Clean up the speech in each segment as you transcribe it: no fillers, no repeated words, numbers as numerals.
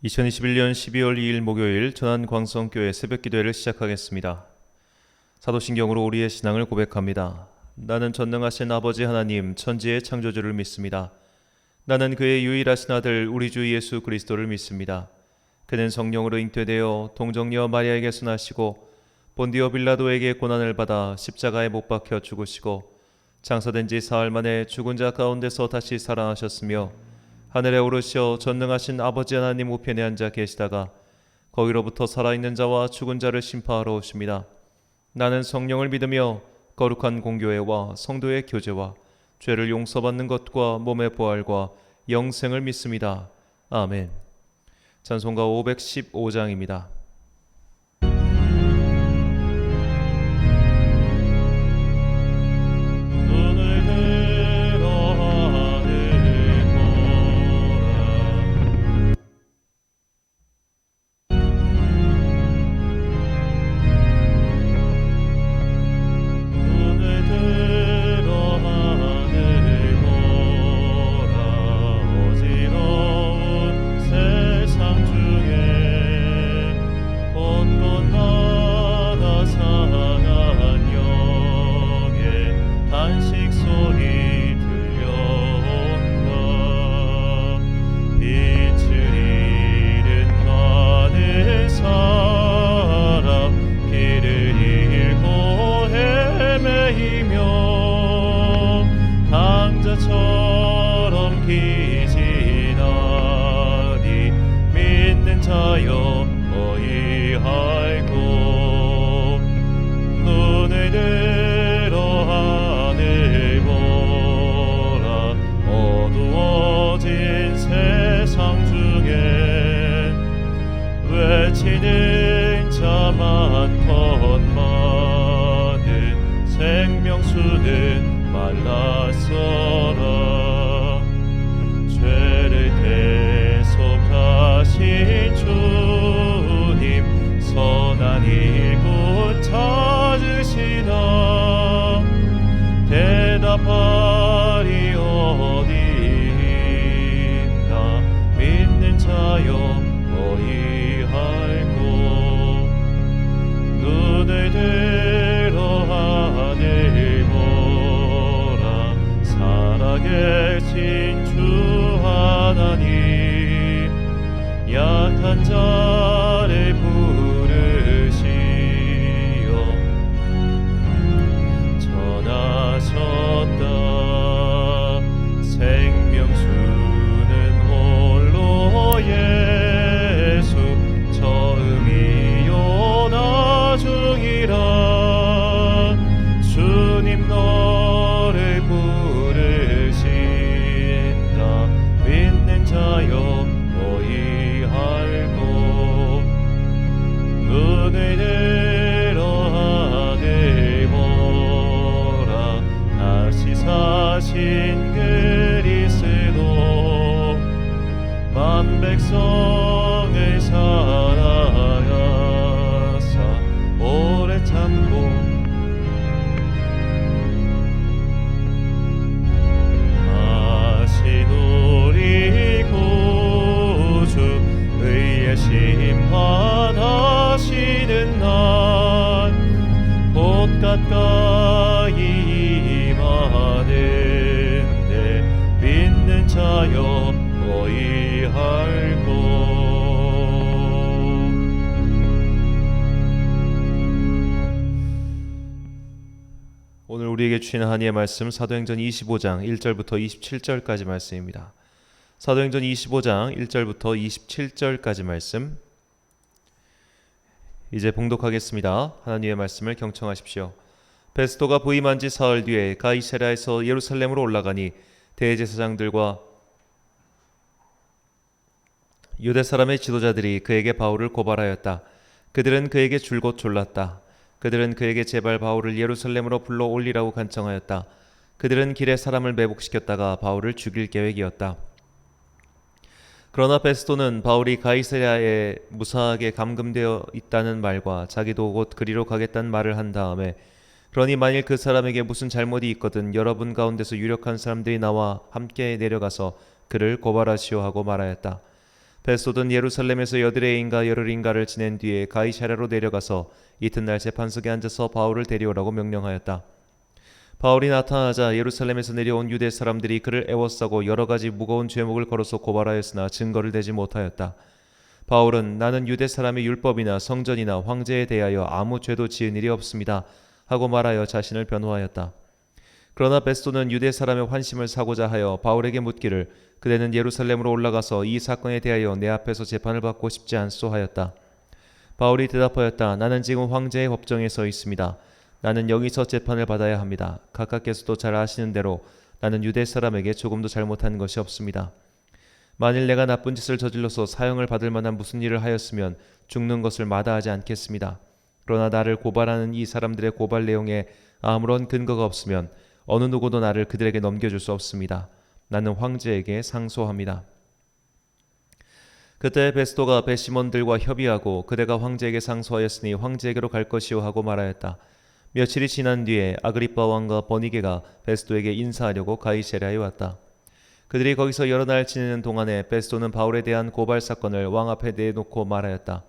2021년 12월 2일 목요일 전안광성교회 새벽기도회를 시작하겠습니다. 사도신경으로 우리의 신앙을 고백합니다. 나는 전능하신 아버지 하나님 천지의 창조주를 믿습니다. 나는 그의 유일하신 아들 우리 주 예수 그리스도를 믿습니다. 그는 성령으로 잉태되어 동정녀 마리아에게서 나시고 본디오 빌라도에게 고난을 받아 십자가에 못 박혀 죽으시고 장사된 지 사흘 만에 죽은 자 가운데서 다시 살아나셨으며 하늘에 오르시어 전능하신 아버지 하나님 우편에 앉아 계시다가 거기로부터 살아있는 자와 죽은 자를 심판하러 오십니다. 나는 성령을 믿으며 거룩한 공교회와 성도의 교제와 죄를 용서받는 것과 몸의 부활과 영생을 믿습니다. 아멘. 찬송가 515장입니다. 외치는 자 많건 많은 생명수는 말랐어라. 죄를 대속하신 주님 선한 일꾼 찾으시나 대답하리 어디 있나 믿는 자여 너희 알고 눈을 들어 하늘 보라. 살아계신 주 하나님 약한 자를 부르시어 전하셨다. 생명수는 홀로 예수 처음이요 나중이라. 주님 너를 부르신다. 믿는 자여 너희 알고 눈을 들어 하늘 보라. 다시 사신 그리스도 만 백성을 사랑하사 오래 참고 하신 우리 구주 의의 심판하시는 날 곧 가까이 임하는데 믿는 자여 너희 알고. 오늘 우리에게 주신 하나님의 말씀 사도행전 25장 1절부터 27절까지 말씀입니다. 사도행전 25장 1절부터 27절까지 말씀 이제 봉독하겠습니다. 하나님의 말씀을 경청하십시오. 베스도가 부임한 지 사흘 뒤에 가이사랴에서 예루살렘으로 올라가니 대제사장들과 유대 사람의 지도자들이 그에게 바울을 고발하였다. 그들은 그에게 줄곧 졸랐다. 그들은 그에게 제발 바울을 예루살렘으로 불러 올리라고 간청하였다. 그들은 길에 사람을 매복시켰다가 바울을 죽일 계획이었다. 그러나 베스도는 바울이 가이사랴에 무사하게 감금되어 있다는 말과 자기도 곧 그리로 가겠다는 말을 한 다음에 그러니 만일 그 사람에게 무슨 잘못이 있거든 여러분 가운데서 유력한 사람들이 나와 함께 내려가서 그를 고발하시오 하고 말하였다. 베스도는 예루살렘에서 여드레인가 열흘인가를 지낸 뒤에 가이사랴로 내려가서 이튿날 재판석에 앉아서 바울을 데려오라고 명령하였다. 바울이 나타나자 예루살렘에서 내려온 유대 사람들이 그를 애워싸고 여러 가지 무거운 죄목을 걸어서 고발하였으나 증거를 대지 못하였다. 바울은 나는 유대 사람의 율법이나 성전이나 황제에 대하여 아무 죄도 지은 일이 없습니다 하고 말하여 자신을 변호하였다. 그러나 베스도는 유대 사람의 환심을 사고자 하여 바울에게 묻기를 그대는 예루살렘으로 올라가서 이 사건에 대하여 내 앞에서 재판을 받고 싶지 않소 하였다. 바울이 대답하였다. 나는 지금 황제의 법정에 서 있습니다. 나는 여기서 재판을 받아야 합니다. 각하께서도 잘 아시는 대로 나는 유대 사람에게 조금도 잘못한 것이 없습니다. 만일 내가 나쁜 짓을 저질러서 사형을 받을 만한 무슨 일을 하였으면 죽는 것을 마다하지 않겠습니다. 그러나 나를 고발하는 이 사람들의 고발 내용에 아무런 근거가 없으면 어느 누구도 나를 그들에게 넘겨줄 수 없습니다. 나는 황제에게 상소합니다. 그때 베스도가 배심원들과 협의하고 그대가 황제에게 상소하였으니 황제에게로 갈 것이오 하고 말하였다. 며칠이 지난 뒤에 아그리빠 왕과 버니게가 베스도에게 인사하려고 가이사랴에 왔다. 그들이 거기서 여러 날 지내는 동안에 베스도는 바울에 대한 고발 사건을 왕 앞에 내놓고 말하였다.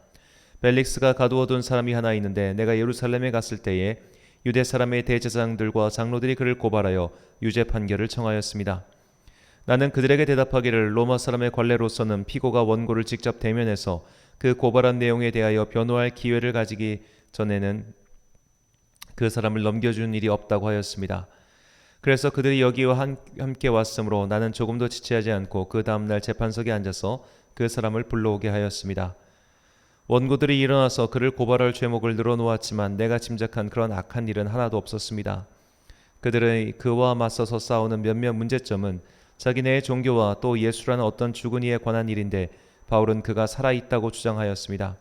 벨릭스가 가두어둔 사람이 하나 있는데 내가 예루살렘에 갔을 때에 유대 사람의 대제사장들과 장로들이 그를 고발하여 유죄 판결을 청하였습니다. 나는 그들에게 대답하기를 로마 사람의 관례로서는 피고가 원고를 직접 대면해서 그 고발한 내용에 대하여 변호할 기회를 가지기 전에는 그 사람을 넘겨준 일이 없다고 하였습니다. 그래서 그들이 여기와 함께 왔으므로 나는 조금도 지체하지 않고 그 다음날 재판석에 앉아서 그 사람을 불러오게 하였습니다. 원고들이 일어나서 그를 고발할 죄목을 늘어놓았지만 내가 짐작한 그런 악한 일은 하나도 없었습니다. 그들의 그와 맞서서 싸우는 몇몇 문제점은 자기네의 종교와 또 예수라는 어떤 죽은 이에 관한 일인데 바울은 그가 살아있다고 주장하였습니다.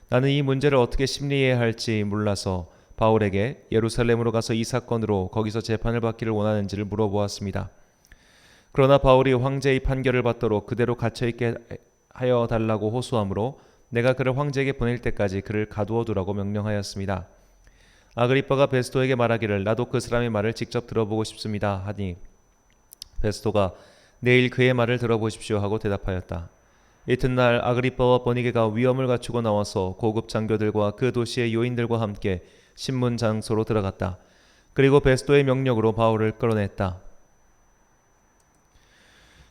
나는 이 문제를 어떻게 심리해야 할지 몰라서 바울에게 예루살렘으로 가서 이 사건으로 거기서 재판을 받기를 원하는지를 물어보았습니다. 그러나 바울이 황제의 판결을 받도록 그대로 갇혀있게 하여 달라고 호소하므로 내가 그를 황제에게 보낼 때까지 그를 가두어 두라고 명령하였습니다. 아그리빠가 베스도에게 말하기를 나도 그 사람의 말을 직접 들어보고 싶습니다 하니 베스도가 내일 그의 말을 들어보십시오 하고 대답하였다. 이튿날 아그리빠와 버니게가 위엄을 갖추고 나와서 고급 장교들과 그 도시의 요인들과 함께 신문 장소로 들어갔다. 그리고 베스도의 명령으로 바울을 끌어냈다.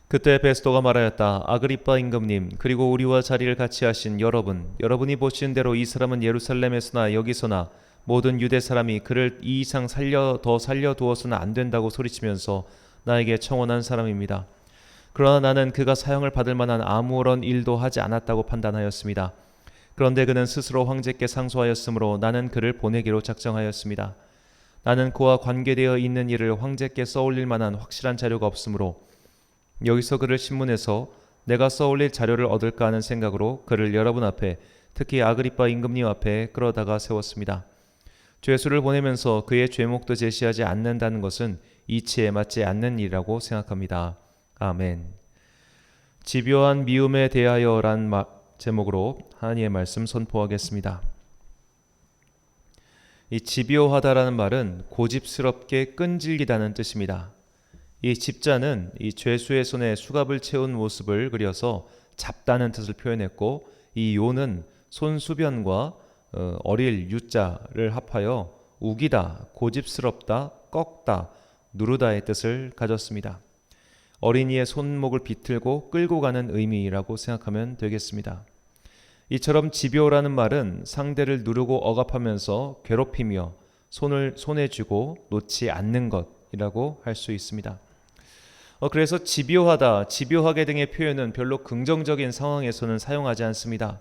그때 베스도가 말하였다. 아그리빠 임금님 그리고 우리와 자리를 같이 하신 여러분이 보시는 대로 이 사람은 예루살렘에서나 여기서나 모든 유대 사람이 그를 이 이상 더 살려두어서는 안 된다고 소리치면서 나에게 청원한 사람입니다. 그러나 나는 그가 사형을 받을 만한 아무런 일도 하지 않았다고 판단하였습니다. 그런데 그는 스스로 황제께 상소하였으므로 나는 그를 보내기로 작정하였습니다. 나는 그와 관계되어 있는 일을 황제께 써올릴 만한 확실한 자료가 없으므로 여기서 그를 신문해서 내가 써올릴 자료를 얻을까 하는 생각으로 그를 여러분 앞에 특히 아그리빠 임금님 앞에 끌어다가 세웠습니다. 죄수를 보내면서 그의 죄목도 제시하지 않는다는 것은 이치에 맞지 않는 일이라고 생각합니다. 아멘. 집요한 미움에 대하여란 제목으로 하나님의 말씀 선포하겠습니다. 이 집요하다라는 말은 고집스럽게 끈질기다는 뜻입니다. 이 집자는 이 죄수의 손에 수갑을 채운 모습을 그려서 잡다는 뜻을 표현했고 이 요는 손수변과 어릴 유자를 합하여 우기다, 고집스럽다, 꺾다, 누르다의 뜻을 가졌습니다. 어린이의 손목을 비틀고 끌고 가는 의미라고 생각하면 되겠습니다. 이처럼 집요라는 말은 상대를 누르고 억압하면서 괴롭히며 손에 쥐고 놓지 않는 것이라고 할 수 있습니다. 그래서 집요하다, 집요하게 등의 표현은 별로 긍정적인 상황에서는 사용하지 않습니다.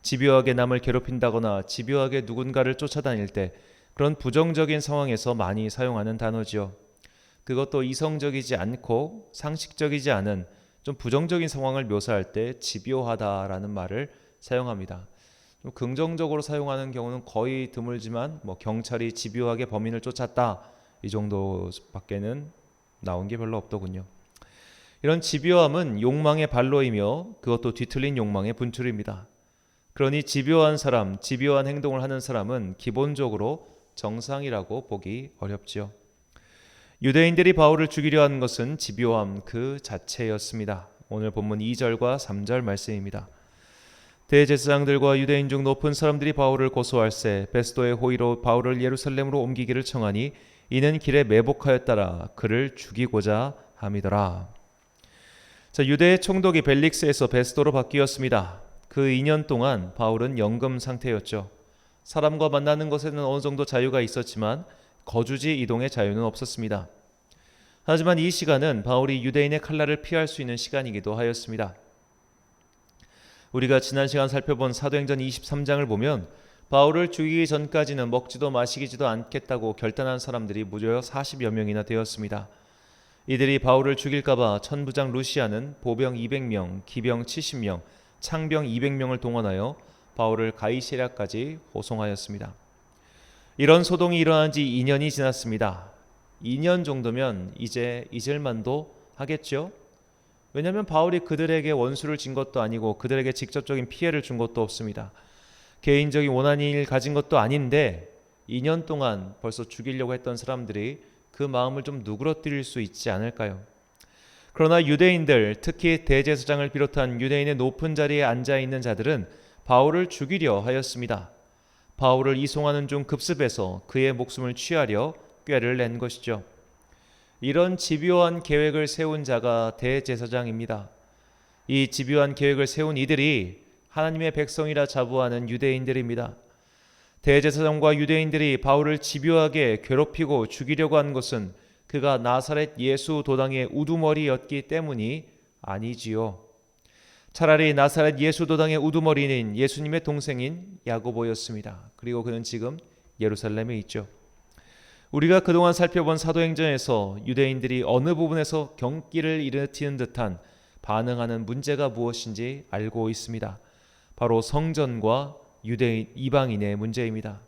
집요하게 남을 괴롭힌다거나 집요하게 누군가를 쫓아다닐 때 그런 부정적인 상황에서 많이 사용하는 단어지요. 그것도 이성적이지 않고 상식적이지 않은 좀 부정적인 상황을 묘사할 때 집요하다라는 말을 사용합니다. 좀 긍정적으로 사용하는 경우는 거의 드물지만 경찰이 집요하게 범인을 쫓았다 이 정도밖에는 나온 게 별로 없더군요. 이런 집요함은 욕망의 발로이며 그것도 뒤틀린 욕망의 분출입니다. 그러니 집요한 사람, 집요한 행동을 하는 사람은 기본적으로 정상이라고 보기 어렵지요. 유대인들이 바울을 죽이려 한 것은 집요함 그 자체였습니다. 오늘 본문 2절과 3절 말씀입니다. 대제사장들과 유대인 중 높은 사람들이 바울을 고소할세 베스도의 호의로 바울을 예루살렘으로 옮기기를 청하니 이는 길에 매복하였다라 그를 죽이고자 함이더라. 자, 유대의 총독이 벨릭스에서 베스도로 바뀌었습니다. 그 2년 동안 바울은 연금 상태였죠. 사람과 만나는 것에는 어느 정도 자유가 있었지만 거주지 이동의 자유는 없었습니다. 하지만 이 시간은 바울이 유대인의 칼날을 피할 수 있는 시간이기도 하였습니다. 우리가 지난 시간 살펴본 사도행전 23장을 보면 바울을 죽이기 전까지는 먹지도 마시지도 않겠다고 결단한 사람들이 무려 40여 명이나 되었습니다. 이들이 바울을 죽일까 봐 천부장 루시아는 보병 200명, 기병 70명, 창병 200명을 동원하여 바울을 가이사랴까지 호송하였습니다. 이런 소동이 일어난 지 2년이 지났습니다. 2년 정도면 이제 잊을만도 하겠죠? 왜냐하면 바울이 그들에게 원수를 진 것도 아니고 그들에게 직접적인 피해를 준 것도 없습니다. 개인적인 원한을 가진 것도 아닌데 2년 동안 벌써 죽이려고 했던 사람들이 그 마음을 좀 누그러뜨릴 수 있지 않을까요? 그러나 유대인들, 특히 대제사장을 비롯한 유대인의 높은 자리에 앉아있는 자들은 바울을 죽이려 하였습니다. 바울을 이송하는 중 급습해서 그의 목숨을 취하려 꾀를 낸 것이죠. 이런 집요한 계획을 세운 자가 대제사장입니다. 이 집요한 계획을 세운 이들이 하나님의 백성이라 자부하는 유대인들입니다. 대제사장과 유대인들이 바울을 집요하게 괴롭히고 죽이려고 한 것은 그가 나사렛 예수 도당의 우두머리였기 때문이 아니지요. 차라리 나사렛 예수 도당의 우두머리는 예수님의 동생인 야고보였습니다. 그리고 그는 지금 예루살렘에 있죠. 우리가 그동안 살펴본 사도행전에서 유대인들이 어느 부분에서 경기를 일으키는 듯한 반응하는 문제가 무엇인지 알고 있습니다. 바로 성전과 유대인 이방인의 문제입니다.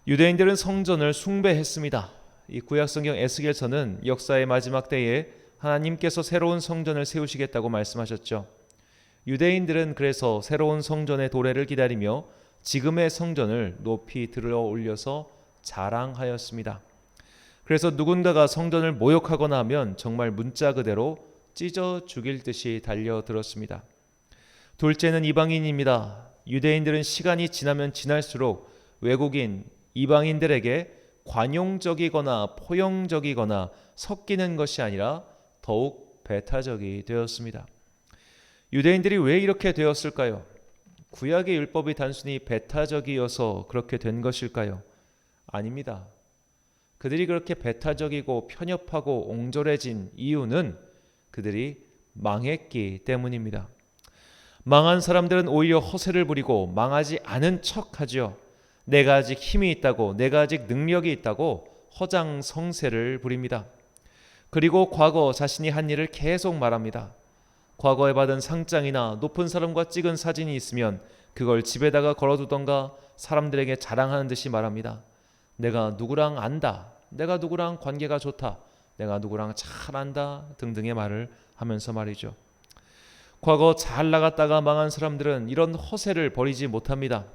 유대인들은 성전을 숭배했습니다. 이 구약성경 에스겔서는 역사의 마지막 때에 하나님께서 새로운 성전을 세우시겠다고 말씀하셨죠. 유대인들은 그래서 새로운 성전의 도래를 기다리며 지금의 성전을 높이 들어 올려서 자랑하였습니다. 그래서 누군가가 성전을 모욕하거나 하면 정말 문자 그대로 찢어 죽일 듯이 달려들었습니다. 둘째는 이방인입니다. 유대인들은 시간이 지나면 지날수록 외국인, 이방인들에게 관용적이거나 포용적이거나 섞이는 것이 아니라 더욱 배타적이 되었습니다. 유대인들이 왜 이렇게 되었을까요? 구약의 율법이 단순히 배타적이어서 그렇게 된 것일까요? 아닙니다. 그들이 그렇게 배타적이고 편협하고 옹졸해진 이유는 그들이 망했기 때문입니다. 망한 사람들은 오히려 허세를 부리고 망하지 않은 척하죠. 내가 아직 힘이 있다고, 내가 아직 능력이 있다고 허장성세를 부립니다. 그리고 과거 자신이 한 일을 계속 말합니다. 과거에 받은 상장이나 높은 사람과 찍은 사진이 있으면 그걸 집에다가 걸어두던가 사람들에게 자랑하는 듯이 말합니다. 내가 누구랑 안다, 내가 누구랑 관계가 좋다, 내가 누구랑 잘 안다 등등의 말을 하면서 말이죠. 과거 잘 나갔다가 망한 사람들은 이런 허세를 버리지 못합니다.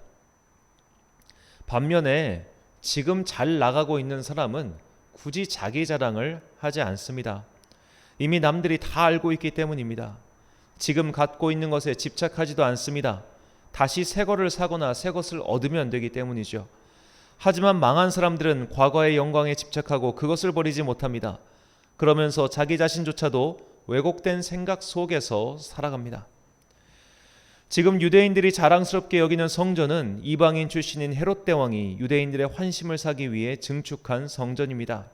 반면에 지금 잘 나가고 있는 사람은 굳이 자기 자랑을 하지 않습니다. 이미 남들이 다 알고 있기 때문입니다. 지금 갖고 있는 것에 집착하지도 않습니다. 다시 새 거를 사거나 새 것을 얻으면 되기 때문이죠. 하지만 망한 사람들은 과거의 영광에 집착하고 그것을 버리지 못합니다. 그러면서 자기 자신조차도 왜곡된 생각 속에서 살아갑니다. 지금 유대인들이 자랑스럽게 여기는 성전은 이방인 출신인 헤롯 대왕이 유대인들의 환심을 사기 위해 증축한 성전입니다.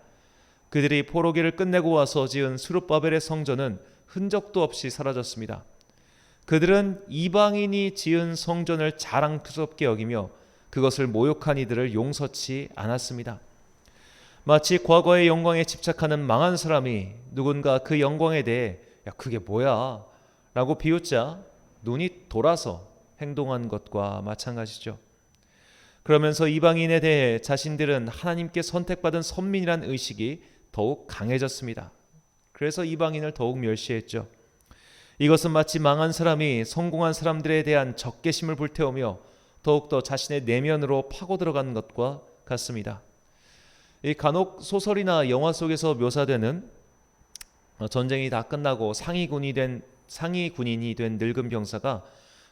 그들이 포로기를 끝내고 와서 지은 스룹바벨의 성전은 흔적도 없이 사라졌습니다. 그들은 이방인이 지은 성전을 자랑스럽게 여기며 그것을 모욕한 이들을 용서치 않았습니다. 마치 과거의 영광에 집착하는 망한 사람이 누군가 그 영광에 대해 야 그게 뭐야 라고 비웃자 눈이 돌아서 행동한 것과 마찬가지죠. 그러면서 이방인에 대해 자신들은 하나님께 선택받은 선민이란 의식이 더욱 강해졌습니다. 그래서 이방인을 더욱 멸시했죠. 이것은 마치 망한 사람이 성공한 사람들에 대한 적개심을 불태우며 더욱더 자신의 내면으로 파고 들어가는 것과 같습니다. 이 간혹 소설이나 영화 속에서 묘사되는 전쟁이 다 끝나고 상위 군인이 된 늙은 병사가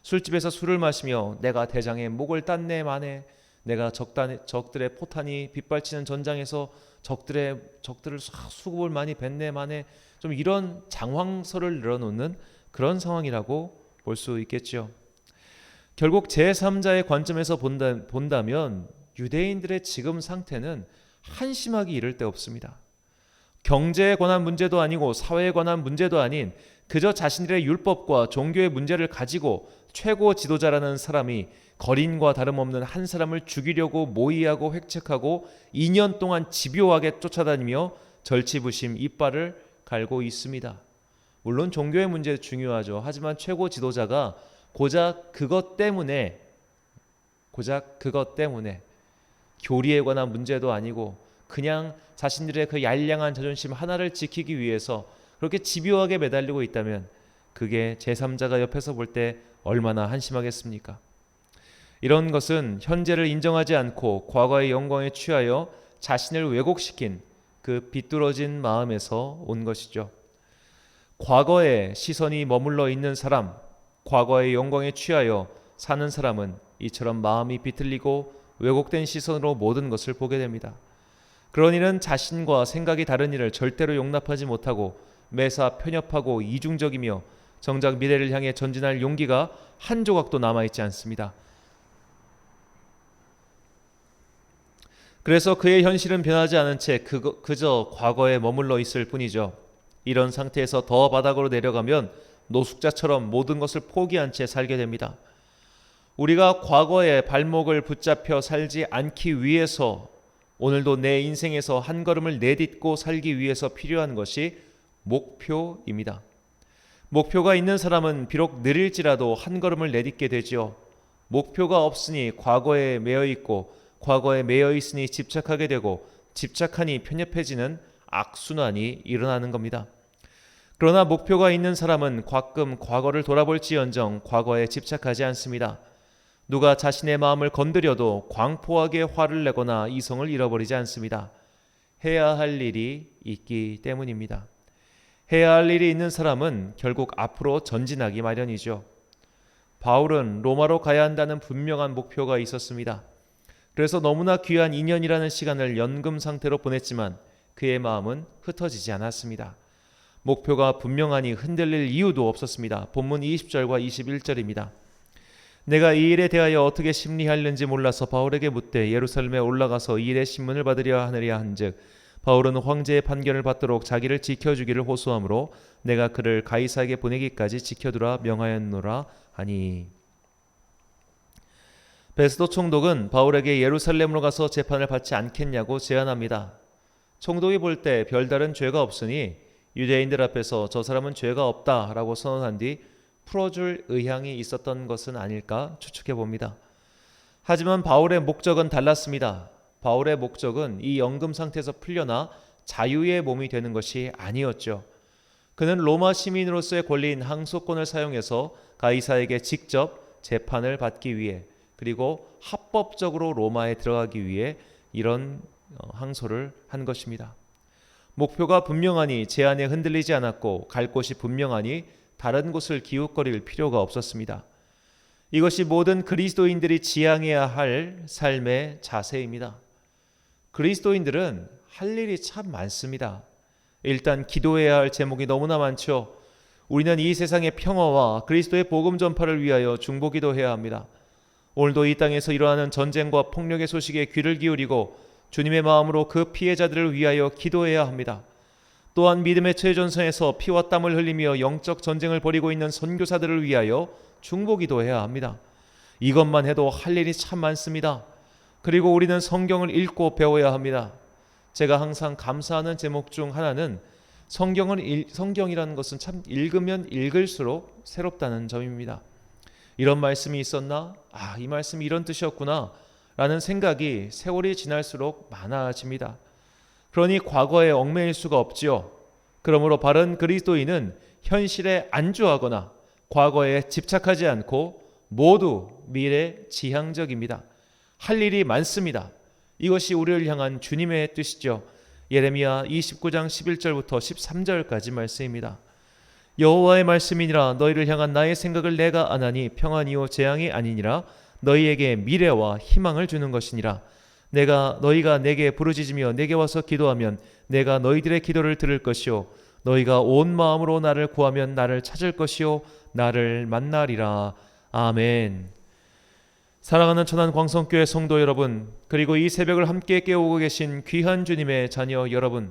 술집에서 술을 마시며 내가 대장의 목을 땄네 마네, 내가 적들의 포탄이 빗발치는 전장에서 적들을 수급을 많이 뱉네 마네, 좀 이런 장황설을 늘어놓는 그런 상황이라고 볼 수 있겠죠. 결국 제3자의 관점에서 본다면 유대인들의 지금 상태는 한심하기 이를 데 없습니다. 경제에 관한 문제도 아니고 사회에 관한 문제도 아닌 그저 자신들의 율법과 종교의 문제를 가지고 최고 지도자라는 사람이 거린과 다름없는 한 사람을 죽이려고 모의하고 획책하고 2년 동안 집요하게 쫓아다니며 절치부심 이빨을 갈고 있습니다. 물론 종교의 문제 중요하죠. 하지만 최고 지도자가 고작 그것 때문에 교리에 관한 문제도 아니고 그냥 자신들의 그 양량한 자존심 하나를 지키기 위해서 그렇게 집요하게 매달리고 있다면 그게 제3자가 옆에서 볼 때 얼마나 한심하겠습니까? 이런 것은 현재를 인정하지 않고 과거의 영광에 취하여 자신을 왜곡시킨 그 비뚤어진 마음에서 온 것이죠. 과거에 시선이 머물러 있는 사람, 과거의 영광에 취하여 사는 사람은 이처럼 마음이 비틀리고 왜곡된 시선으로 모든 것을 보게 됩니다. 그런 이는 자신과 생각이 다른 일을 절대로 용납하지 못하고 매사 편협하고 이중적이며 정작 미래를 향해 전진할 용기가 한 조각도 남아있지 않습니다. 그래서 그의 현실은 변하지 않은 채 그저 과거에 머물러 있을 뿐이죠. 이런 상태에서 더 바닥으로 내려가면 노숙자처럼 모든 것을 포기한 채 살게 됩니다. 우리가 과거의 발목을 붙잡혀 살지 않기 위해서 오늘도 내 인생에서 한 걸음을 내딛고 살기 위해서 필요한 것이 목표입니다. 목표가 있는 사람은 비록 느릴지라도 한 걸음을 내딛게 되지요. 목표가 없으니 과거에 매여 있고 과거에 매여 있으니 집착하게 되고 집착하니 편협해지는 악순환이 일어나는 겁니다. 그러나 목표가 있는 사람은 가끔 과거를 돌아볼지언정 과거에 집착하지 않습니다. 누가 자신의 마음을 건드려도 광포하게 화를 내거나 이성을 잃어버리지 않습니다. 해야 할 일이 있기 때문입니다. 해야 할 일이 있는 사람은 결국 앞으로 전진하기 마련이죠. 바울은 로마로 가야 한다는 분명한 목표가 있었습니다. 그래서 너무나 귀한 2년이라는 시간을 연금 상태로 보냈지만 그의 마음은 흩어지지 않았습니다. 목표가 분명하니 흔들릴 이유도 없었습니다. 본문 20절과 21절입니다. 내가 이 일에 대하여 어떻게 심리하려는지 몰라서 바울에게 묻되 예루살렘에 올라가서 이 일의 신문을 받으려 하느냐 한즉 바울은 황제의 판결을 받도록 자기를 지켜주기를 호소하므로 내가 그를 가이사에게 보내기까지 지켜두라 명하였노라 하니. 베스도 총독은 바울에게 예루살렘으로 가서 재판을 받지 않겠냐고 제안합니다. 총독이 볼 때 별다른 죄가 없으니 유대인들 앞에서 저 사람은 죄가 없다라고 선언한 뒤 풀어줄 의향이 있었던 것은 아닐까 추측해 봅니다. 하지만 바울의 목적은 달랐습니다. 바울의 목적은 이 연금 상태에서 풀려나 자유의 몸이 되는 것이 아니었죠. 그는 로마 시민으로서의 권리인 항소권을 사용해서 가이사에게 직접 재판을 받기 위해 그리고 합법적으로 로마에 들어가기 위해 이런 항소를 한 것입니다. 목표가 분명하니 제안에 흔들리지 않았고 갈 곳이 분명하니 다른 곳을 기웃거릴 필요가 없었습니다. 이것이 모든 그리스도인들이 지향해야 할 삶의 자세입니다. 그리스도인들은 할 일이 참 많습니다. 일단 기도해야 할 제목이 너무나 많죠. 우리는 이 세상의 평화와 그리스도의 복음 전파를 위하여 중보기도해야 합니다. 오늘도 이 땅에서 일어나는 전쟁과 폭력의 소식에 귀를 기울이고 주님의 마음으로 그 피해자들을 위하여 기도해야 합니다. 또한 믿음의 최전선에서 피와 땀을 흘리며 영적 전쟁을 벌이고 있는 선교사들을 위하여 중보기도해야 합니다. 이것만 해도 할 일이 참 많습니다. 그리고 우리는 성경을 읽고 배워야 합니다. 제가 항상 감사하는 제목 중 하나는 성경이라는 것은 참 읽으면 읽을수록 새롭다는 점입니다. 이런 말씀이 있었나? 이 말씀이 이런 뜻이었구나 라는 생각이 세월이 지날수록 많아집니다. 그러니 과거에 얽매일 수가 없지요. 그러므로 바른 그리스도인은 현실에 안주하거나 과거에 집착하지 않고 모두 미래 지향적입니다. 할 일이 많습니다. 이것이 우리를 향한 주님의 뜻이죠. 예레미야 29장 11절부터 13절까지 말씀입니다. 여호와의 말씀이니라. 너희를 향한 나의 생각을 내가 아나니 평안이요 재앙이 아니니라. 너희에게 미래와 희망을 주는 것이니라. 너희가 내게 부르짖으며 내게 와서 기도하면 내가 너희들의 기도를 들을 것이요 너희가 온 마음으로 나를 구하면 나를 찾을 것이요 나를 만나리라. 아멘. 사랑하는 천안 광성교회 성도 여러분, 그리고 이 새벽을 함께 깨우고 계신 귀한 주님의 자녀 여러분,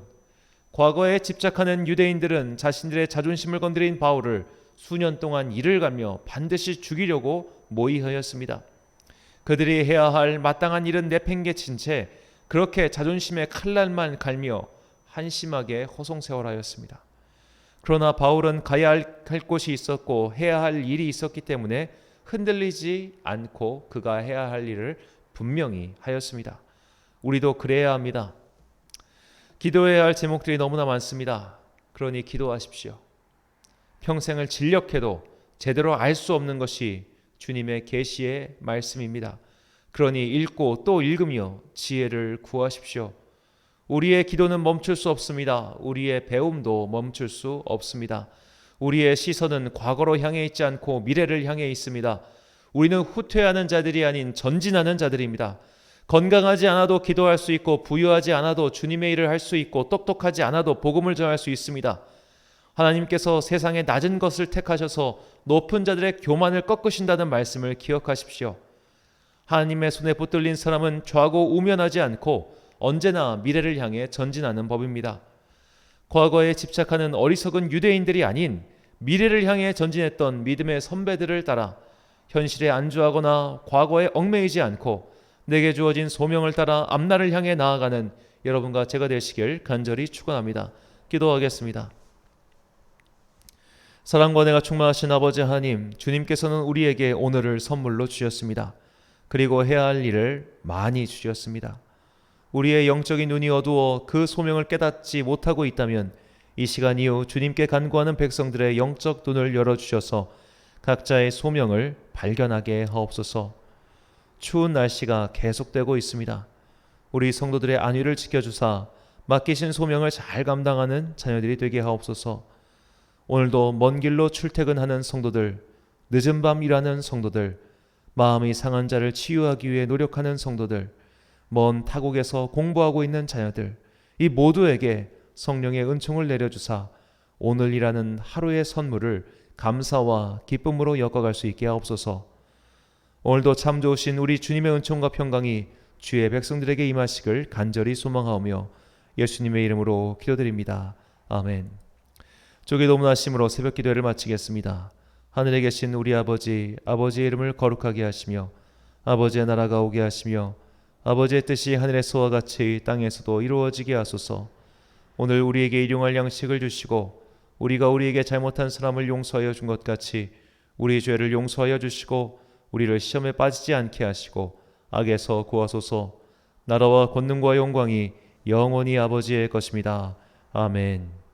과거에 집착하는 유대인들은 자신들의 자존심을 건드린 바울을 수년 동안 이를 갈며 반드시 죽이려고 모의하였습니다. 그들이 해야 할 마땅한 일은 내팽개친 채 그렇게 자존심의 칼날만 갈며 한심하게 호송세월하였습니다. 그러나 바울은 가야 할 곳이 있었고 해야 할 일이 있었기 때문에 흔들리지 않고 그가 해야 할 일을 분명히 하였습니다. 우리도 그래야 합니다. 기도해야 할 제목들이 너무나 많습니다. 그러니 기도하십시오. 평생을 진력해도 제대로 알 수 없는 것이 주님의 계시의 말씀입니다. 그러니 읽고 또 읽으며 지혜를 구하십시오. 우리의 기도는 멈출 수 없습니다. 우리의 배움도 멈출 수 없습니다. 우리의 시선은 과거로 향해 있지 않고 미래를 향해 있습니다. 우리는 후퇴하는 자들이 아닌 전진하는 자들입니다. 건강하지 않아도 기도할 수 있고 부유하지 않아도 주님의 일을 할 수 있고 똑똑하지 않아도 복음을 전할 수 있습니다. 하나님께서 세상의 낮은 것을 택하셔서 높은 자들의 교만을 꺾으신다는 말씀을 기억하십시오. 하나님의 손에 붙들린 사람은 좌고 우면하지 않고 언제나 미래를 향해 전진하는 법입니다. 과거에 집착하는 어리석은 유대인들이 아닌 미래를 향해 전진했던 믿음의 선배들을 따라 현실에 안주하거나 과거에 얽매이지 않고 내게 주어진 소명을 따라 앞날을 향해 나아가는 여러분과 제가 되시길 간절히 축원합니다. 기도하겠습니다. 사랑과 은혜가 충만하신 아버지 하나님, 주님께서는 우리에게 오늘을 선물로 주셨습니다. 그리고 해야 할 일을 많이 주셨습니다. 우리의 영적인 눈이 어두워 그 소명을 깨닫지 못하고 있다면 이 시간 이후 주님께 간구하는 백성들의 영적 눈을 열어주셔서 각자의 소명을 발견하게 하옵소서. 추운 날씨가 계속되고 있습니다. 우리 성도들의 안위를 지켜주사 맡기신 소명을 잘 감당하는 자녀들이 되게 하옵소서. 오늘도 먼 길로 출퇴근하는 성도들, 늦은 밤 일하는 성도들, 마음이 상한 자를 치유하기 위해 노력하는 성도들, 먼 타국에서 공부하고 있는 자녀들, 이 모두에게 성령의 은총을 내려주사 오늘 일하는 하루의 선물을 감사와 기쁨으로 엮어갈 수 있게 하옵소서. 오늘도 참 좋으신 우리 주님의 은총과 평강이 주의 백성들에게 임하시길 간절히 소망하오며 예수님의 이름으로 기도드립니다. 아멘. 조기 도문하심으로 새벽 기도회를 마치겠습니다. 하늘에 계신 우리 아버지, 아버지의 이름을 거룩하게 하시며 아버지의 나라가 오게 하시며 아버지의 뜻이 하늘에서와 같이 땅에서도 이루어지게 하소서. 오늘 우리에게 일용할 양식을 주시고 우리가 우리에게 잘못한 사람을 용서하여 준 것 같이 우리 죄를 용서하여 주시고 우리를 시험에 빠지지 않게 하시고 악에서 구하소서. 나라와 권능과 영광이 영원히 아버지의 것입니다. 아멘.